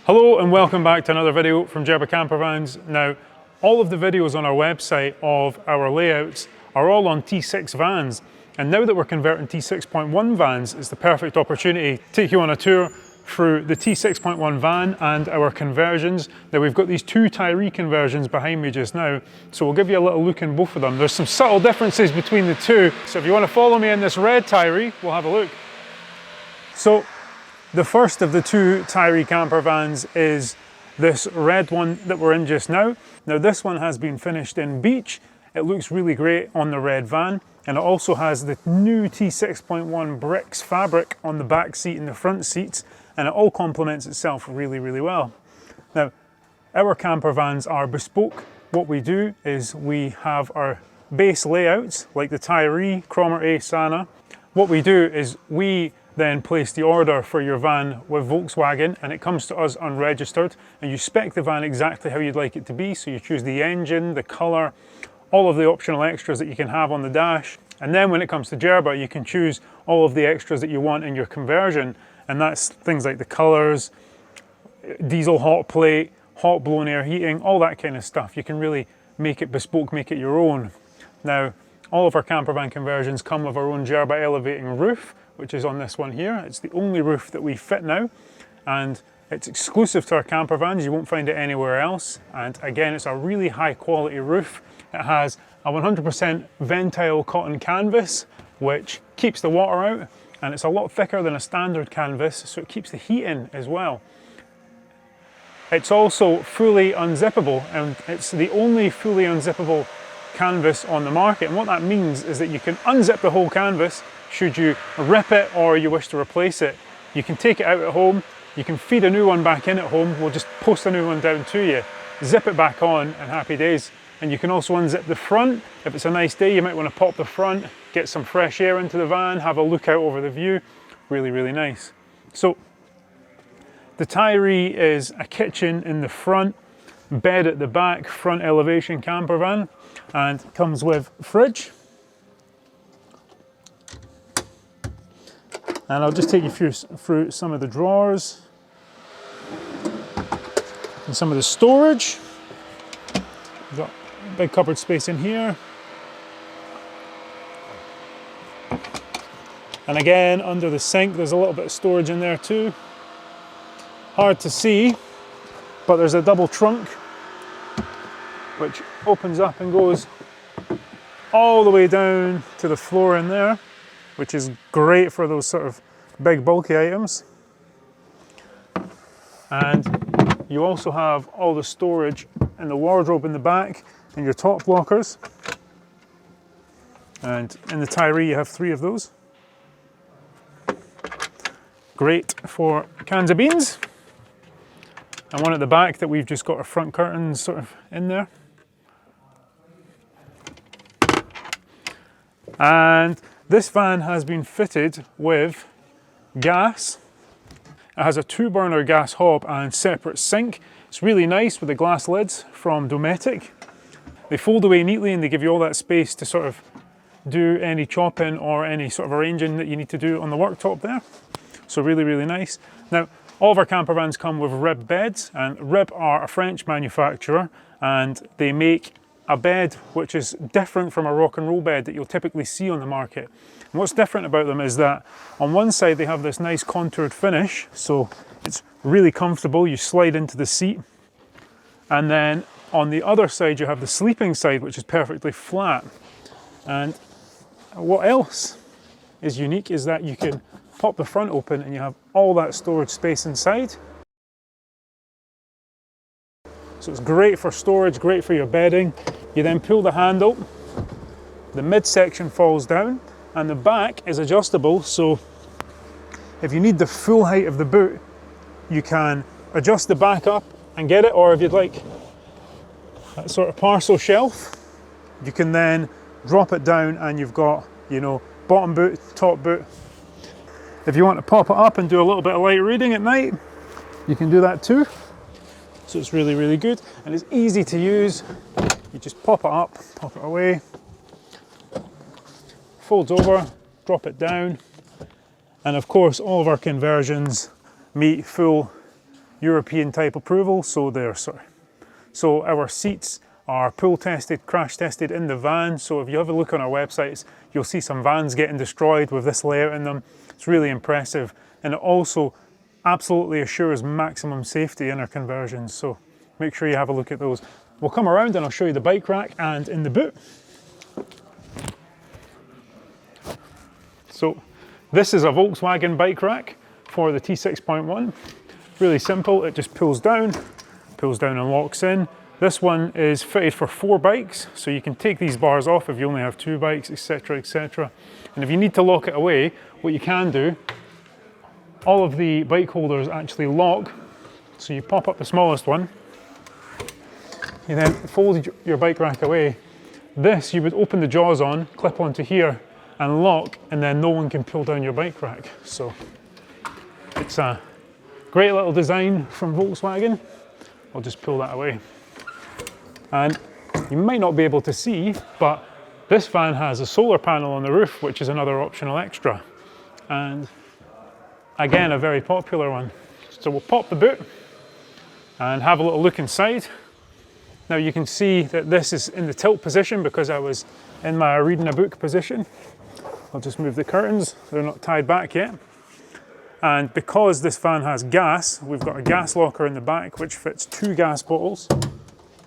Hello and welcome back to another video from Jerba Campervans. Now, all of the videos on our website of our layouts are all on T6 vans. And now that we're converting T6.1 vans, it's the perfect opportunity to take you on a tour through the T6.1 van and our conversions. Now we've got these two Tiree conversions behind me just now, so we'll give you a little look in both of them. There's some subtle differences between the two, so if you want to follow me in this red Tiree, we'll have a look. So the first of the two Tiree campervans is this red one that we're in just now. Now this one has been finished in beech. It looks really great on the red van, and it also has the new T6.1 bricks fabric on the back seat and the front seats, and it all complements itself really, really well. Now, our campervans are bespoke. What we do is we have our base layouts, like the Tiree, Cromer A, Sana. What we do is we then place the order for your van with Volkswagen, and it comes to us unregistered, and you spec the van exactly how you'd like it to be. So you choose the engine, the colour, all of the optional extras that you can have on the dash. And then when it comes to Jerba, you can choose all of the extras that you want in your conversion. And that's things like the colours, diesel hot plate, hot blown air heating, all that kind of stuff. You can really make it bespoke, make it your own. Now, all of our campervan conversions come with our own Jerba elevating roof, which is on this one here. It's the only roof that we fit now, and it's exclusive to our campervans. You won't find it anywhere else. And again, it's a really high quality roof. It has a 100% Ventile cotton canvas, which keeps the water out, and it's a lot thicker than a standard canvas, so it keeps the heat in as well. It's also fully unzippable, and it's the only fully unzippable canvas on the market. And what that means is that you can unzip the whole canvas should you rip it or you wish to replace it. You can take it out at home, you can feed a new one back in at home, we'll just post a new one down to you, zip it back on, and happy days. And you can also unzip the front. If it's a nice day, you might want to pop the front, get some fresh air into the van, have a look out over the view. Really, really nice. So the Tiree is a kitchen in the front, bed at the back, front elevation campervan, and comes with fridge. And I'll just take you through some of the drawers and some of the storage. We've got a big cupboard space in here. And again, under the sink, there's a little bit of storage in there too. Hard to see, but there's a double trunk which opens up and goes all the way down to the floor in there, which is great for those sort of big bulky items. And you also have all the storage in the wardrobe in the back and your top lockers. And in the Tiree you have 3 of those. Great for cans of beans. And one at the back that we've just got our front curtains sort of in there. And this van has been fitted with gas. It has a 2-burner gas hob and separate sink. It's really nice with the glass lids from Dometic. They fold away neatly and they give you all that space to sort of do any chopping or any sort of arranging that you need to do on the worktop there. So really, really nice. Now, all of our campervans come with rib beds, and Rib are a French manufacturer, and they make a bed which is different from a rock and roll bed that you'll typically see on the market. And what's different about them is that on one side they have this nice contoured finish, so it's really comfortable. You slide into the seat, and then on the other side you have the sleeping side, which is perfectly flat. And what else is unique is that you can pop the front open and you have all that storage space inside. So it's great for storage, great for your bedding. You then pull the handle, the midsection falls down, and the back is adjustable, so if you need the full height of the boot, you can adjust the back up and get it, or if you'd like that sort of parcel shelf, you can then drop it down and you've got, you know, bottom boot, top boot. If you want to pop it up and do a little bit of light reading at night, you can do that too. So it's really, really good, and it's easy to use. You just pop it up, pop it away, folds over, drop it down, and of course all of our conversions meet full European type approval, so so our seats are pull tested, crash tested in the van. So if you have a look on our websites, you'll see some vans getting destroyed with this layout in them. It's really impressive, and it also absolutely assures maximum safety in our conversions. So make sure you have a look at those. We'll come around and I'll show you the bike rack and in the boot. So this is a Volkswagen bike rack for the T6.1. Really simple, it just pulls down and locks in. This one is fitted for 4 bikes, so you can take these bars off if you only have 2 bikes, etc, etc. And if you need to lock it away, what you can do, all of the bike holders actually lock. So you pop up the smallest one, you then fold your bike rack away. This you would open the jaws on, clip onto here and lock, and then no one can pull down your bike rack. So it's a great little design from Volkswagen. I'll just pull that away. And you might not be able to see, but this van has a solar panel on the roof, which is another optional extra. And again, a very popular one. So we'll pop the boot and have a little look inside. Now you can see that this is in the tilt position because I was in my reading a book position. I'll just move the curtains, they're not tied back yet. And because this van has gas, we've got a gas locker in the back which fits 2 gas bottles.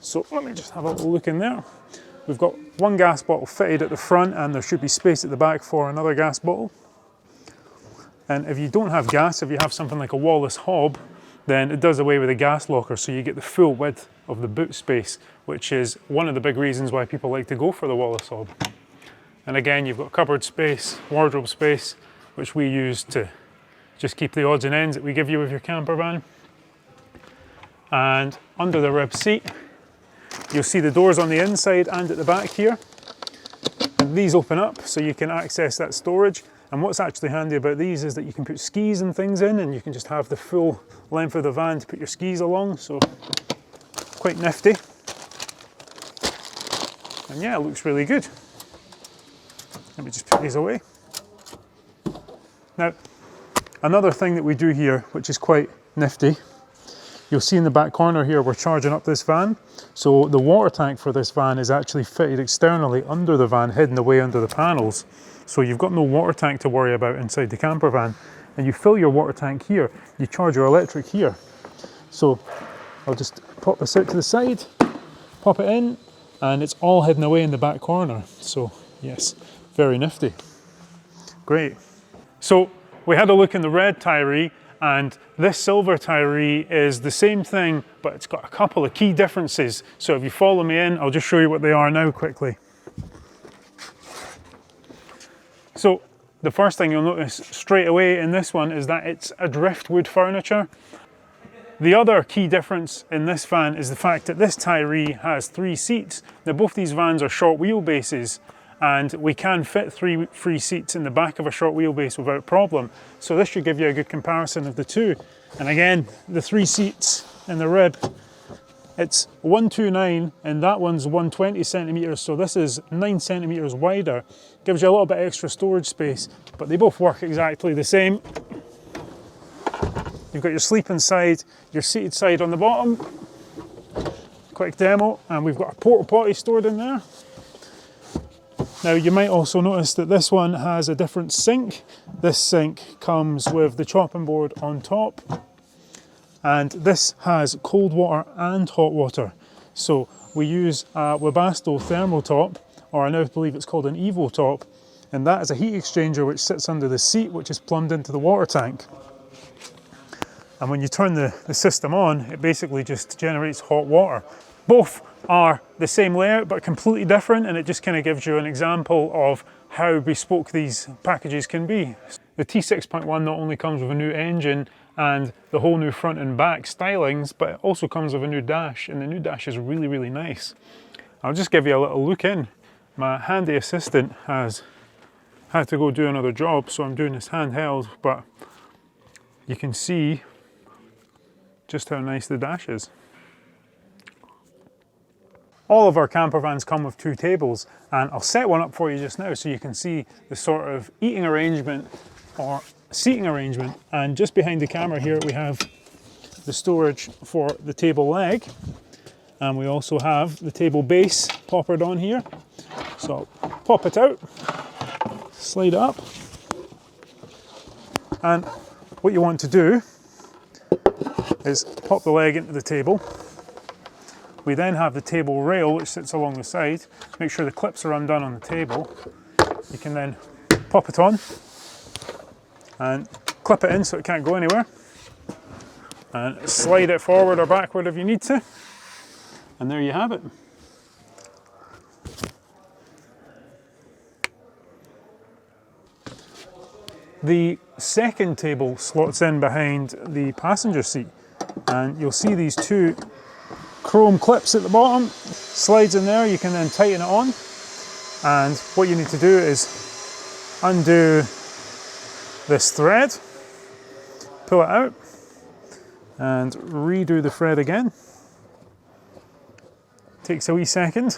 So let me just have a little look in there. We've got 1 gas bottle fitted at the front, and there should be space at the back for another gas bottle. And if you don't have gas, if you have something like a Wallace hob, then it does away with the gas locker, so you get the full width of the boot space, which is one of the big reasons why people like to go for the Wallace hob. And again, you've got cupboard space, wardrobe space, which we use to just keep the odds and ends that we give you with your camper van. And under the rib seat, you'll see the doors on the inside and at the back here. And these open up so you can access that storage. And what's actually handy about these is that you can put skis and things in, and you can just have the full length of the van to put your skis along. So quite nifty. And yeah, it looks really good. Let me just put these away. Now, another thing that we do here, which is quite nifty, you'll see in the back corner here, we're charging up this van. So the water tank for this van is actually fitted externally under the van, hidden away under the panels. So you've got no water tank to worry about inside the camper van. And you fill your water tank here, you charge your electric here. So I'll just pop this out to the side, pop it in, and it's all hidden away in the back corner. So yes, very nifty. Great. So we had a look in the red Tiree, and this silver Tiree is the same thing, but it's got a couple of key differences. So if you follow me in, I'll just show you what they are now quickly. So the first thing you'll notice straight away in this one is that it's a driftwood furniture. The other key difference in this van is the fact that this Tiree has 3 seats. Now both these vans are short wheelbases, and we can fit 3 free seats in the back of a short wheelbase without problem. So this should give you a good comparison of the two. And again, the 3 seats in the rib, it's 129 and that one's 120 centimeters. So this is 9 centimeters wider. Gives you a little bit extra storage space, but they both work exactly the same. You've got your sleeping side, your seated side on the bottom. Quick demo, and we've got a porta potty stored in there. Now you might also notice that this one has a different sink. This sink comes with the chopping board on top, and this has cold water and hot water. So we use a Webasto thermal top, or I now believe it's called an Evo top, and that is a heat exchanger which sits under the seat, which is plumbed into the water tank. And when you turn the system on, it basically just generates hot water. Both are the same layout but completely different, and it just kind of gives you an example of how bespoke these packages can be. The T6.1 not only comes with a new engine and the whole new front and back stylings, but it also comes with a new dash, and the new dash is really, really nice. I'll just give you a little look in. My handy assistant has had to go do another job, so I'm doing this handheld, but you can see just how nice the dash is. All of our camper vans come with 2 tables, and I'll set one up for you just now so you can see the sort of eating arrangement or seating arrangement. And just behind the camera here we have the storage for the table leg, and we also have the table base poppered on here. So I'll pop it out, slide it up, and what you want to do is pop the leg into the table. We then have the table rail which sits along the side. Make sure the clips are undone on the table. You can then pop it on and clip it in so it can't go anywhere, and slide it forward or backward if you need to, and there you have it. The second table slots in behind the passenger seat, and you'll see these two chrome clips at the bottom. Slides in there, you can then tighten it on, and what you need to do is undo this thread, pull it out, and redo the thread again. Takes a wee second.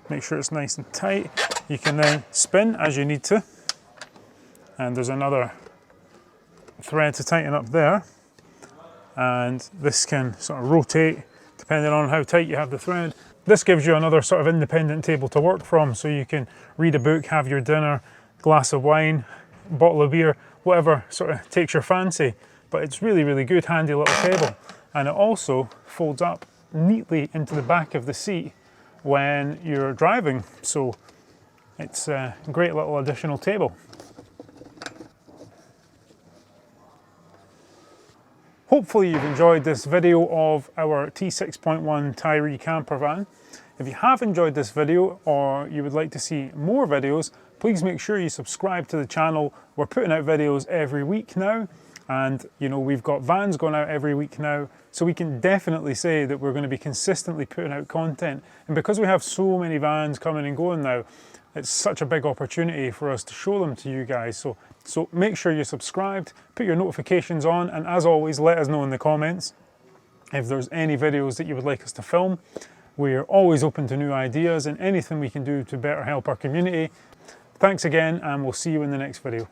Make sure it's nice and tight. You can then spin as you need to, and there's another thread to tighten up there, and this can sort of rotate depending on how tight you have the thread. This gives you another sort of independent table to work from, so you can read a book, have your dinner, glass of wine, bottle of beer, whatever sort of takes your fancy. But it's really, really good, handy little table. And it also folds up neatly into the back of the seat when you're driving. So it's a great little additional table. Hopefully you've enjoyed this video of our T6.1 Tiree Campervan. If you have enjoyed this video or you would like to see more videos, please make sure you subscribe to the channel. We're putting out videos every week now, and you know, we've got vans going out every week now, so we can definitely say that we're going to be consistently putting out content. And because we have so many vans coming and going now, it's such a big opportunity for us to show them to you guys. So make sure you're subscribed, put your notifications on, and as always, let us know in the comments if there's any videos that you would like us to film. We're always open to new ideas and anything we can do to better help our community. Thanks again, and we'll see you in the next video.